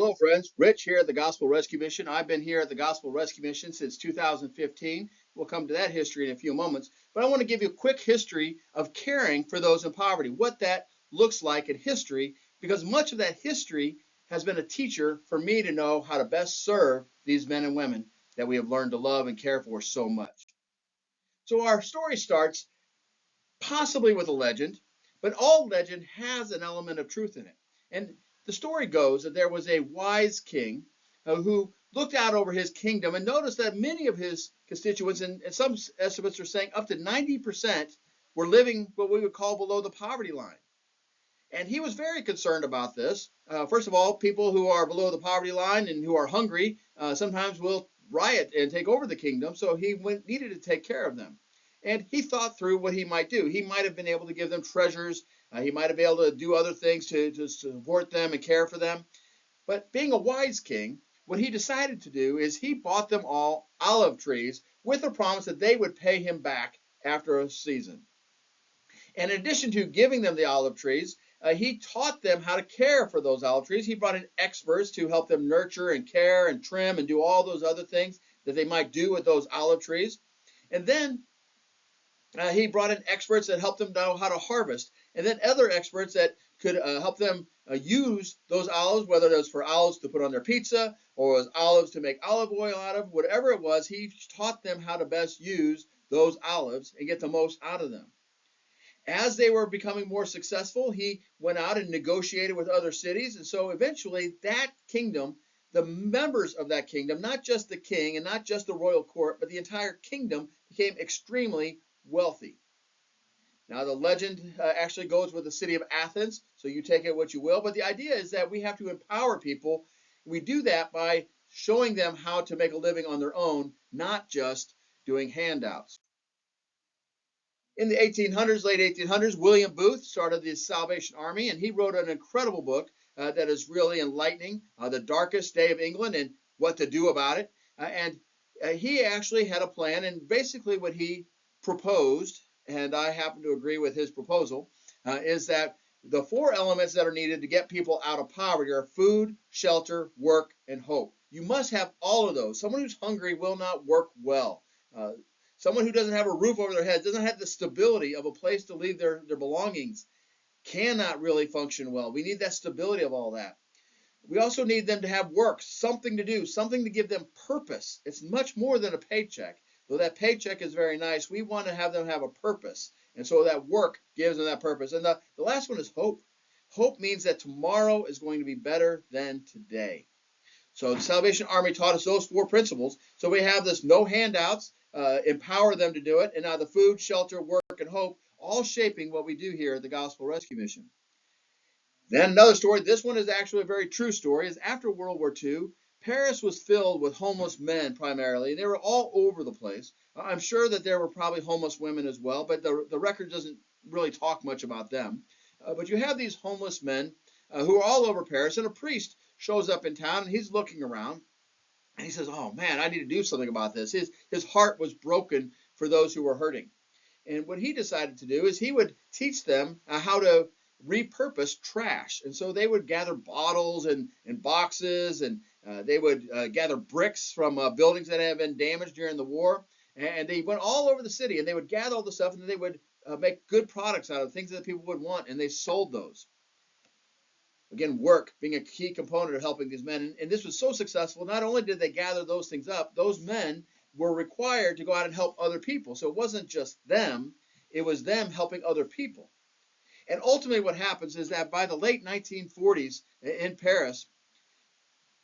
Hello, friends. Rich here at the Gospel Rescue Mission. I've been here at the Gospel Rescue Mission since 2015. We'll come to that history in a few moments. But I want to give you a quick history of caring for those in poverty, what that looks like in history, because much of that history has been a teacher for me to know how to best serve these men and women that we have learned to love and care for so much. So our story starts possibly with a legend, but all legend has an element of truth in it. And the story goes that there was a wise king who looked out over his kingdom and noticed that many of his constituents, and some estimates are saying up to 90%, were living what we would call below the poverty line. And he was very concerned about this. First of all, people who are below the poverty line and who are hungry sometimes will riot and take over the kingdom, so he needed to take care of them. And he thought through what he might do. He might have been able to give them treasures. He might have been able to do other things to support them and care for them. But being a wise king, what he decided to do is he bought them all olive trees with a promise that they would pay him back after a season. And in addition to giving them the olive trees, he taught them how to care for those olive trees. He brought in experts to help them nurture and care and trim and do all those other things that they might do with those olive trees. And then he brought in experts that helped them know how to harvest, and then other experts that could help them use those olives, whether it was for olives to put on their pizza or as olives to make olive oil out of, whatever it was, he taught them how to best use those olives and get the most out of them. As they were becoming more successful, he went out and negotiated with other cities, and so eventually that kingdom, the members of that kingdom, not just the king and not just the royal court, but the entire kingdom became extremely wealthy. Now, the legend actually goes with the city of Athens, so you take it what you will, but the idea is that we have to empower people. We do that by showing them how to make a living on their own, not just doing handouts. In the 1800s, late 1800s, William Booth started the Salvation Army, and he wrote an incredible book that is really enlightening, The Darkest Day of England and What to Do About It. And he actually had a plan, and basically what he proposed, and I happen to agree with his proposal, is that the four elements that are needed to get people out of poverty are food, shelter, work, and hope. You must have all of those. Someone who's hungry will not work well. Someone who doesn't have a roof over their head, doesn't have the stability of a place to leave their belongings, cannot really function well. We need that stability of all that. We also need them to have work, something to do, something to give them purpose. It's much more than a paycheck. Though that paycheck is very nice, we want to have them have a purpose. And so that work gives them that purpose. And the last one is hope. Hope means that tomorrow is going to be better than today. So the Salvation Army taught us those four principles. So we have this no handouts, empower them to do it, and now the food, shelter, work, and hope, all shaping what we do here at the Gospel Rescue Mission. Then another story, this one is actually a very true story, is after World War II, Paris was filled with homeless men primarily. They were all over the place. I'm sure that there were probably homeless women as well, but the record doesn't really talk much about them. But you have these homeless men who are all over Paris, and a priest shows up in town, and he's looking around, and he says, oh man, I need to do something about this. His heart was broken for those who were hurting. And what he decided to do is he would teach them how to repurpose trash. And so they would gather bottles and boxes, and they would gather bricks from buildings that had been damaged during the war. And they went all over the city, and they would gather all the stuff, and then they would make good products out of things that people would want, and they sold those. Again, work being a key component of helping these men. And this was so successful, not only did they gather those things up, those men were required to go out and help other people. So it wasn't just them, it was them helping other people. And ultimately what happens is that by the late 1940s in Paris,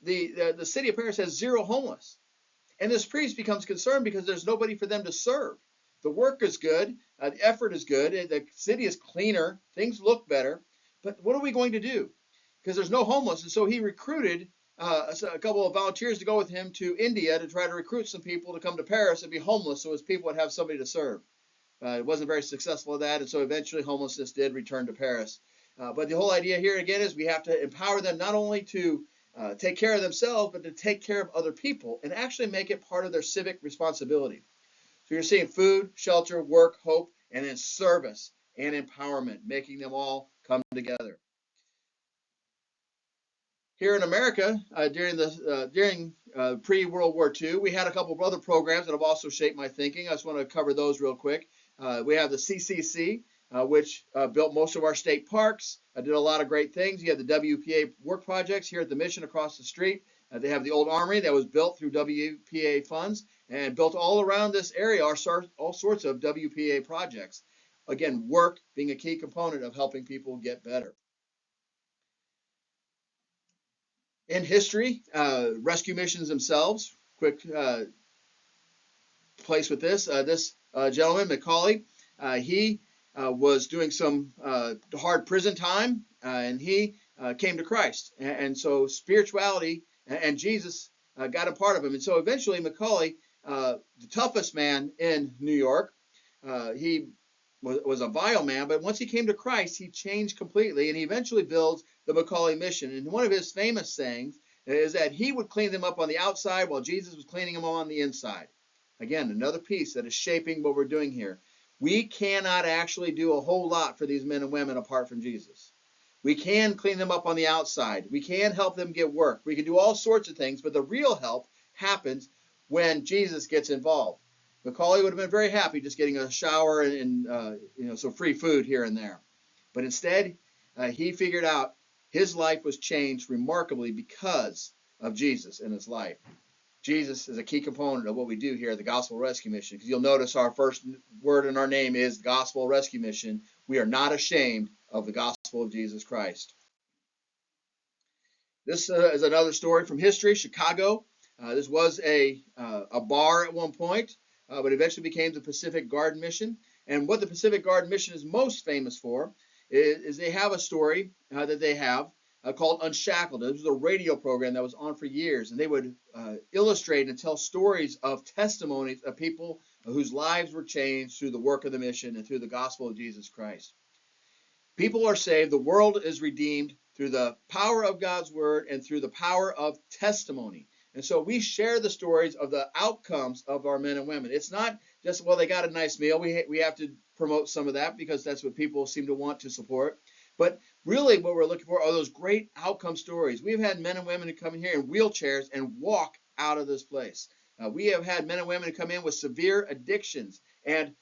the city of Paris has zero homeless. And this priest becomes concerned because there's nobody for them to serve. The work is good, the effort is good, the city is cleaner, things look better. But what are we going to do? Because there's no homeless. And so he recruited a couple of volunteers to go with him to India to try to recruit some people to come to Paris and be homeless so his people would have somebody to serve. It wasn't very successful at that, and so eventually homelessness did return to Paris. But the whole idea here, again, is we have to empower them not only to take care of themselves, but to take care of other people and actually make it part of their civic responsibility. So you're seeing food, shelter, work, hope, and then service and empowerment, making them all come together. Here in America, during pre-World War II, we had a couple of other programs that have also shaped my thinking. I just want to cover those real quick. We have the CCC, which built most of our state parks, did a lot of great things. You have the WPA work projects here at the mission across the street. They have the old armory that was built through WPA funds and built all around this area are all sorts of WPA projects. Again, work being a key component of helping people get better. In history, rescue missions themselves, quick place with this. This gentleman, Macaulay, he was doing some hard prison time, and he came to Christ. And so spirituality and Jesus got a part of him. And so eventually Macaulay, the toughest man in New York, he was a vile man, but once he came to Christ, he changed completely, and he eventually builds the Macaulay Mission. And one of his famous sayings is that he would clean them up on the outside while Jesus was cleaning them on the inside. Again, another piece that is shaping what we're doing here. We cannot actually do a whole lot for these men and women apart from Jesus. We can clean them up on the outside. We can help them get work. We can do all sorts of things, but the real help happens when Jesus gets involved. Macaulay would have been very happy just getting a shower and some free food here and there. But instead, he figured out his life was changed remarkably because of Jesus in his life. Jesus is a key component of what we do here at the Gospel Rescue Mission. Because you'll notice our first word in our name is Gospel Rescue Mission. We are not ashamed of the gospel of Jesus Christ. This is another story from history, Chicago. This was a bar at one point, but eventually became the Pacific Garden Mission. And what the Pacific Garden Mission is most famous for is they have a story that they have called Unshackled. This was a radio program that was on for years, and they would illustrate and tell stories of testimonies of people whose lives were changed through the work of the mission and through the gospel of Jesus Christ. People are saved, the world is redeemed through the power of God's word and through the power of testimony. And so we share the stories of the outcomes of our men and women. It's not just, well, they got a nice meal. We have to promote some of that because that's what people seem to want to support. But really what we're looking for are those great outcome stories. We've had men and women who come in here in wheelchairs and walk out of this place. We have had men and women who come in with severe addictions and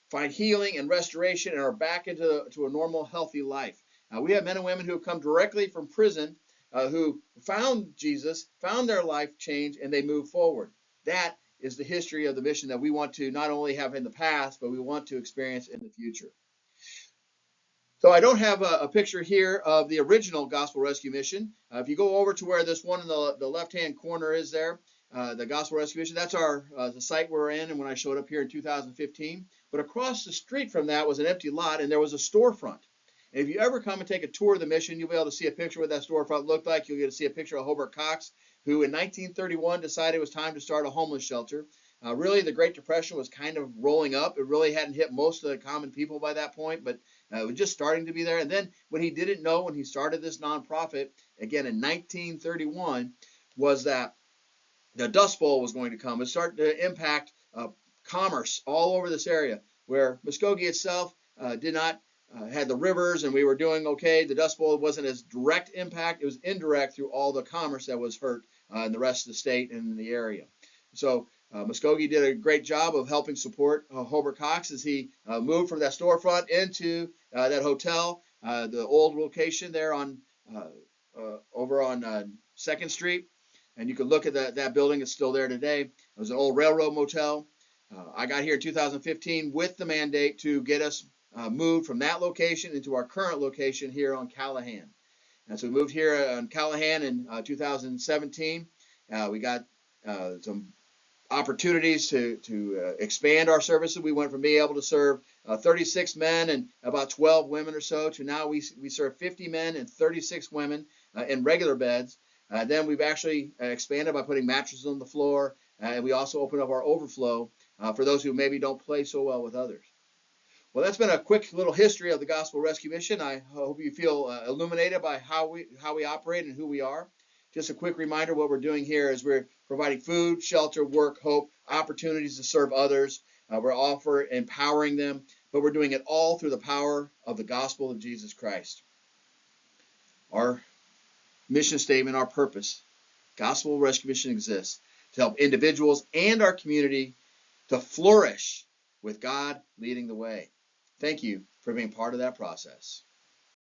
find healing and restoration and are back into a normal, healthy life. We have men and women who have come directly from prison who found Jesus, found their life change, and they move forward. That is the history of the mission that we want to not only have in the past, but we want to experience in the future. So I don't have a picture here of the original Gospel Rescue Mission. If you go over to where this one in the left-hand corner is there, the Gospel Rescue Mission, that's the site we're in and when I showed up here in 2015. But across the street from that was an empty lot, and there was a storefront. And if you ever come and take a tour of the mission, you'll be able to see a picture of what that storefront looked like. You'll get to see a picture of Hobart Cox, who in 1931 decided it was time to start a homeless shelter. Really, the Great Depression was kind of rolling up. It really hadn't hit most of the common people by that point, but it was just starting to be there. And then when he didn't know, when he started this nonprofit, again in 1931, was that the Dust Bowl was going to come and start to impact commerce all over this area, where Muskogee itself did not had the rivers and we were doing okay. The Dust Bowl wasn't as direct impact. It was indirect through all the commerce that was hurt in the rest of the state and in the area. So Muskogee did a great job of helping support Hobart Cox as he moved from that storefront into that hotel, the old location there on over on 2nd Street. And you can look at that building. It's still there today. It was an old railroad motel. I got here in 2015 with the mandate to get us moved from that location into our current location here on Callahan. And so we moved here on Callahan in 2017. We got some opportunities to expand our services. We went from being able to serve 36 men and about 12 women or so to now we serve 50 men and 36 women in regular beds. Then we've actually expanded by putting mattresses on the floor, and we also opened up our overflow for those who maybe don't play so well with others. Well, that's been a quick little history of the Gospel Rescue Mission. I hope you feel illuminated by how we operate and who we are. Just a quick reminder, what we're doing here is we're providing food, shelter, work, hope, opportunities to serve others. We're empowering them, but we're doing it all through the power of the gospel of Jesus Christ. Our mission statement, our purpose. Gospel Rescue Mission exists to help individuals and our community to flourish with God leading the way. Thank you for being part of that process.